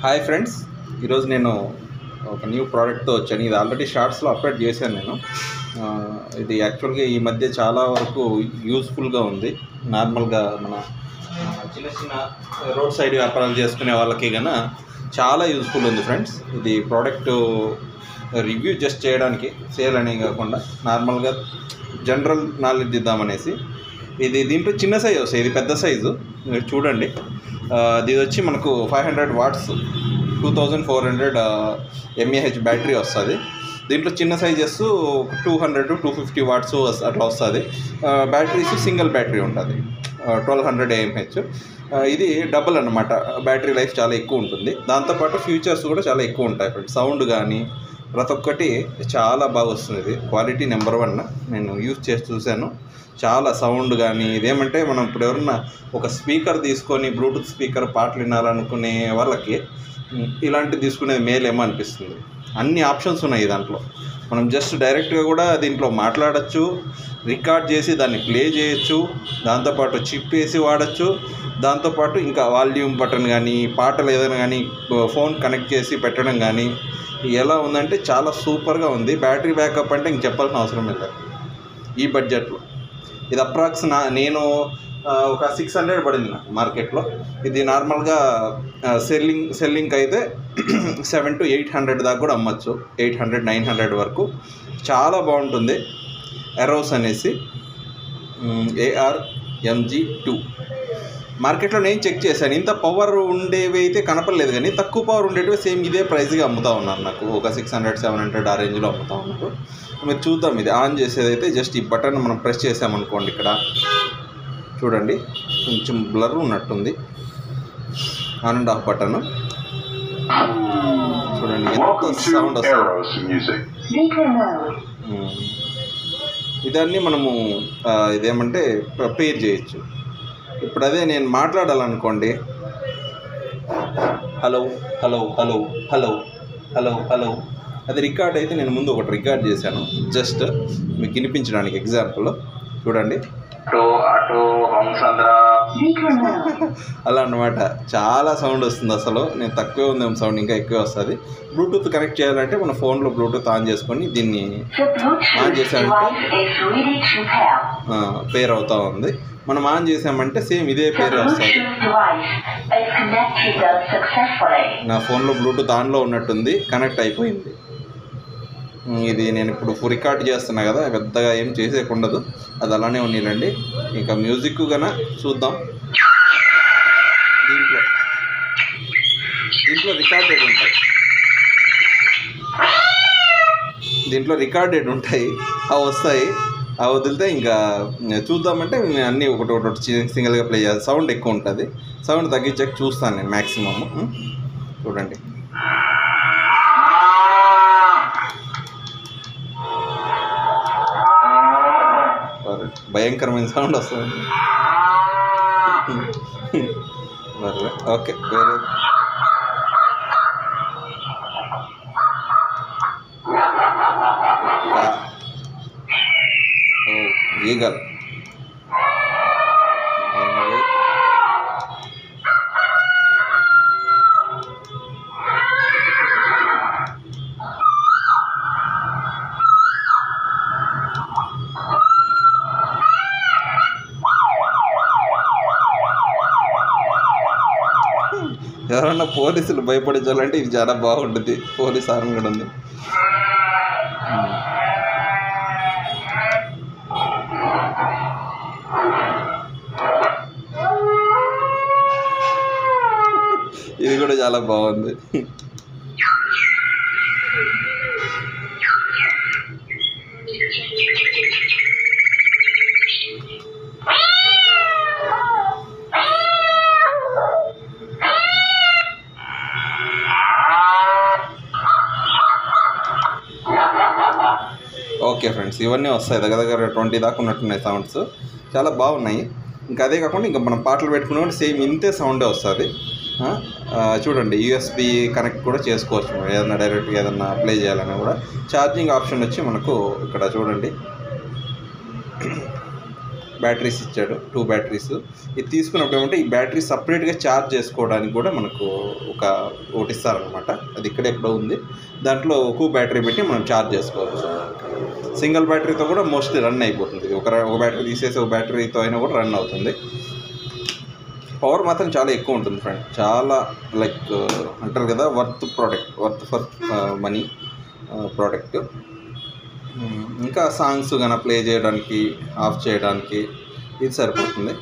Hi friends, ఈరోజు నేను ఒక న్యూ ప్రోడక్ట్తో వచ్చాను. ఇది ఆల్రెడీ షార్ట్స్లో అప్లోడ్ చేశాను నేను. ఇది యాక్చువల్గా ఈ మధ్య చాలా వరకు యూస్ఫుల్గా ఉంది. నార్మల్గా మన చిన్న చిన్న రోడ్ సైడ్ వ్యాపారాలు చేసుకునే వాళ్ళకి కన్నా చాలా యూస్ఫుల్ ఉంది ఫ్రెండ్స్. ఇది ప్రోడక్ట్ రివ్యూ జస్ట్ చేయడానికి, సేల్ అనే కాకుండా నార్మల్గా జనరల్ నాలెడ్జ్ ఇద్దామనేసి. దీంట్లో చిన్న సైజు వస్తాయి, ఇది పెద్ద సైజు మీరు చూడండి. ఇది వచ్చి మనకు 500 వాట్స్ 2400 mAh బ్యాటరీ వస్తుంది. దీంట్లో చిన్న సైజెస్ 200 to 250 వాట్స్ అట్లా వస్తుంది. బ్యాటరీస్ సింగిల్ బ్యాటరీ ఉంటుంది, 1200 mAh. ఇది డబుల్ అన్నమాట, బ్యాటరీ లైఫ్ చాలా ఎక్కువ ఉంటుంది. దాంతోపాటు ఫీచర్స్ కూడా చాలా ఎక్కువ ఉంటాయి ఫ్రెండ్స్. సౌండ్ కానీ ప్రతి ఒక్కటి చాలా బాగా వస్తుంది. ఇది క్వాలిటీ నెంబర్ 1. నేను యూజ్ చేసి చూశాను. చాలా సౌండ్ కానీ ఇదేమంటే మనం ఇప్పుడు ఎవరన్నా ఒక స్పీకర్ తీసుకొని బ్లూటూత్ స్పీకర్ పాటలు వినాలనుకునే వాళ్ళకి ఇలాంటివి తీసుకునేది మేలేమో అనిపిస్తుంది. అన్ని ఆప్షన్స్ ఉన్నాయి దాంట్లో. మనం జస్ట్ డైరెక్ట్గా కూడా దీంట్లో మాట్లాడచ్చు, రికార్డ్ చేసి దాన్ని ప్లే చేయొచ్చు, దాంతోపాటు చిప్ వేసి వాడచ్చు. దాంతోపాటు ఇంకా వాల్యూమ్ బటన్ కానీ పాటలు ఏదైనా కానీ ఫోన్ కనెక్ట్ చేసి పెట్టడం కానీ ఎలా ఉందంటే చాలా సూపర్గా ఉంది. బ్యాటరీ బ్యాకప్ అంటే ఇంక చెప్పాల్సిన అవసరం లేదు ఈ బడ్జెట్లో. ఇది అప్రాక్స్ నేను ఒక 600 పడింది నాకు మార్కెట్లో. ఇది నార్మల్గా సెల్లింగ్ అయితే 700 to 800 దాకా కూడా అమ్మచ్చు, 800 900 వరకు. చాలా బాగుంటుంది. ఎరోస్ అనేసి ARMG2 మార్కెట్లో నేను చెక్ చేశాను. ఇంత పవర్ ఉండేవి అయితే కనపడలేదు, కానీ తక్కువ పవర్ ఉండేటివి సేమ్ ఇదే ప్రైస్గా అమ్ముతూ ఉన్నారు నాకు. ఒక 600 700 ఆ రేంజ్లో అమ్ముతూ ఉన్నారు. మీరు చూద్దాం. ఇది ఆన్ చేసేదైతే జస్ట్ ఈ బటన్ మనం ప్రెస్ చేసామనుకోండి, ఇక్కడ చూడండి కొంచెం బ్లర్ ఉన్నట్టుంది. ఆన్ అండ్ ఆఫ్ బటన్ చూడండి, ఎంత సౌండ్ వస్తుంది. ఇదాన్ని మనము ఇదేమంటే పేర్ చేయొచ్చు. ఇప్పుడు అదే నేను మాట్లాడాలనుకోండి, hello hello hello hello hello hello, అది రికార్డ్ అయితే నేను ముందు ఒకటి రికార్డ్ చేశాను జస్ట్ మీకు వినిపించడానికి. ఎగ్జాంపుల్ చూడండి, అలా అన్నమాట. చాలా సౌండ్ వస్తుంది అసలు. నేను తక్కువే ఉందేమో సౌండ్, ఇంకా ఎక్కువే వస్తుంది. బ్లూటూత్ కనెక్ట్ చేయాలంటే మన ఫోన్లో బ్లూటూత్ ఆన్ చేసుకొని దీన్ని ఆన్ చేసామంటే పేర్ అవుతూ ఉంది. మనం ఆన్ చేసామంటే సేమ్ ఇదే పేరే వస్తుంది. నా ఫోన్లో బ్లూటూత్ ఆన్లో ఉన్నట్టుంది, కనెక్ట్ అయిపోయింది. ఇది నేను ఇప్పుడు రికార్డ్ చేస్తున్నా కదా, పెద్దగా ఏం చేసేకుండదు, అది అలానే ఉండేలండి. ఇంకా మ్యూజిక్ కన్నా చూద్దాం. దీంట్లో రికార్డెడ్ ఉంటాయి, అవి వస్తాయి. అవి వదిలితే ఇంకా చూద్దామంటే అన్నీ ఒకటి సింగిల్గా ప్లే చేయాలి. సౌండ్ ఎక్కువ ఉంటుంది, సౌండ్ తగ్గించాక చూస్తాను నేను మ్యాక్సిమమ్. చూడండి, భయంకరమైన సౌండ్ వస్తుంది. ఓకే, వేరే ఈగల్ ఎవరన్నా పోలీసులు భయపడించాలంటే ఇది చాలా బాగుంటుంది. పోలీస్ హార్న్ కూడా ఉంది. ఇది కూడా చాలా బాగుంది. ఓకే ఫ్రెండ్స్, ఇవన్నీ వస్తాయి. దగ్గర 20 దాకా ఉన్నట్టున్నాయి సౌండ్స్, చాలా బాగున్నాయి. ఇంకా అదే కాకుండా ఇంకా మనం పాటలు పెట్టుకున్న సేమ్ ఇంతే సౌండే వస్తుంది. చూడండి, USB కనెక్ట్ కూడా చేసుకోవచ్చు. ఏదైనా డైరెక్ట్గా ఏదైనా ప్లే చేయాలన్నా కూడా. ఛార్జింగ్ ఆప్షన్ వచ్చి మనకు ఇక్కడ చూడండి బ్యాటరీస్ ఇచ్చాడు, 2 బ్యాటరీస్. ఇది తీసుకున్నప్పుడు ఏమంటే ఈ బ్యాటరీ సపరేట్గా ఛార్జ్ చేసుకోవడానికి కూడా మనకు ఒకటి ఇస్తారనమాట. అది ఎక్కడో ఉంది. దాంట్లో ఒక బ్యాటరీ పెట్టి మనం ఛార్జ్ చేసుకోవచ్చు. సింగిల్ బ్యాటరీతో కూడా మోస్ట్లీ రన్ అయిపోతుంది. ఒక బ్యాటరీ తీసేసి ఒక బ్యాటరీతో అయినా కూడా రన్ అవుతుంది. పవర్ మాత్రం చాలా ఎక్కువ ఉంటుంది ఫ్రెండ్. చాలా లైక్ అంటారు కదా, వర్త్ ఫర్ మనీ ప్రోడక్ట్. ఇంకా సాంగ్స్ కన్నా ప్లే చేయడానికి, ఆఫ్ చేయడానికి ఇది సరిపోతుంది.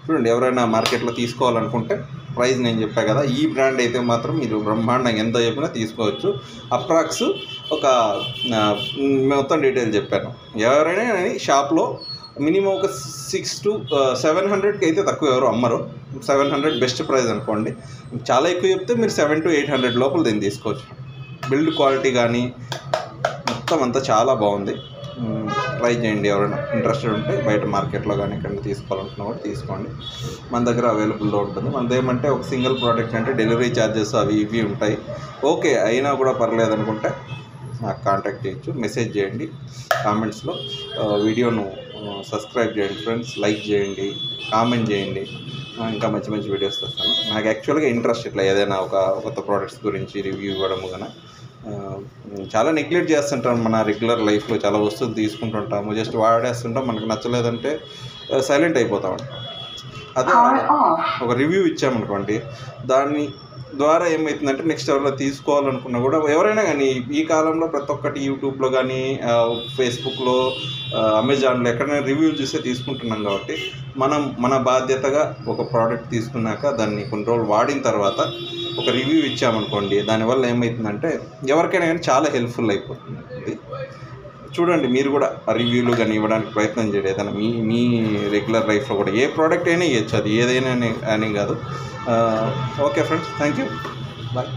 చూడండి, ఎవరైనా మార్కెట్లో తీసుకోవాలనుకుంటే ప్రైస్ నేను చెప్పా కదా, ఈ బ్రాండ్ అయితే మాత్రం మీరు బ్రహ్మాండంగా ఎంత చెప్పినా తీసుకోవచ్చు. అప్రాక్స్ ఒక మొత్తం డీటెయిల్ చెప్పాను. ఎవరైనా షాప్లో మినిమం ఒక 600 to 700కి అయితే తక్కువ ఎవరు అమ్మరు. 700 బెస్ట్ ప్రైస్ అనుకోండి. చాలా ఎక్కువ చెప్తే మీరు 700 to 800 లోపల దీన్ని తీసుకోవచ్చు. బిల్డ్ క్వాలిటీ కానీ మొత్తం అంతా చాలా బాగుంది. ట్రై చేయండి. ఎవరైనా ఇంట్రెస్టెడ్ ఉంటే బయట మార్కెట్లో కానీ ఎక్కడ తీసుకోవాలనుకున్నా కూడా తీసుకోండి. మన దగ్గర అవైలబుల్లో ఉంటుంది. మనది ఏమంటే ఒక సింగిల్ ప్రోడక్ట్ అంటే డెలివరీ ఛార్జెస్ అవి ఇవి ఉంటాయి. ఓకే అయినా కూడా పర్లేదు అనుకుంటే నాకు కాంటాక్ట్ చేయొచ్చు, మెసేజ్ చేయండి కామెంట్స్లో. వీడియోను సబ్స్క్రైబ్ చేయండి ఫ్రెండ్స్, లైక్ చేయండి, కామెంట్ చేయండి. ఇంకా మంచి మంచి వీడియోస్ తెస్తాను. నాకు యాక్చువల్గా ఇంట్రెస్ట్ ఇట్లా ఏదైనా ఒక కొత్త ప్రోడక్ట్స్ గురించి రివ్యూ ఇవ్వడము కానీ. చాలా నెగ్లెక్ట్ చేస్తుంటాం మన రెగ్యులర్ లైఫ్లో. చాలా వస్తువులు తీసుకుంటుంటాము, జస్ట్ వాడేస్తుంటాం, మనకు నచ్చలేదంటే సైలెంట్ అయిపోతామంట. అదే ఒక రివ్యూ ఇచ్చామనుకోండి, దాన్ని ద్వారా ఏమవుతుందంటే నెక్స్ట్ ఎవరైనా తీసుకోవాలనుకున్నా కూడా, ఎవరైనా కానీ ఈ కాలంలో ప్రతి ఒక్కటి యూట్యూబ్లో కానీ ఫేస్బుక్లో అమెజాన్లో ఎక్కడైనా రివ్యూలు చూస్తే తీసుకుంటున్నాం. కాబట్టి మన బాధ్యతగా ఒక ప్రోడక్ట్ తీసుకున్నాక దాన్ని కొన్ని రోజులు వాడిన తర్వాత ఒక రివ్యూ ఇచ్చామనుకోండి, దానివల్ల ఏమవుతుందంటే ఎవరికైనా కానీ చాలా హెల్ప్ఫుల్ అయిపోతుంది. చూడండి, మీరు కూడా ఆ రివ్యూలు కానీ ఇవ్వడానికి ప్రయత్నం చేయండి. ఏదైనా మీ రెగ్యులర్ లైఫ్లో కూడా ఏ ప్రోడక్ట్ అయినా ఇవ్వచ్చు, అది ఏదైనా అని కాదు. Okay friends, thank you, bye.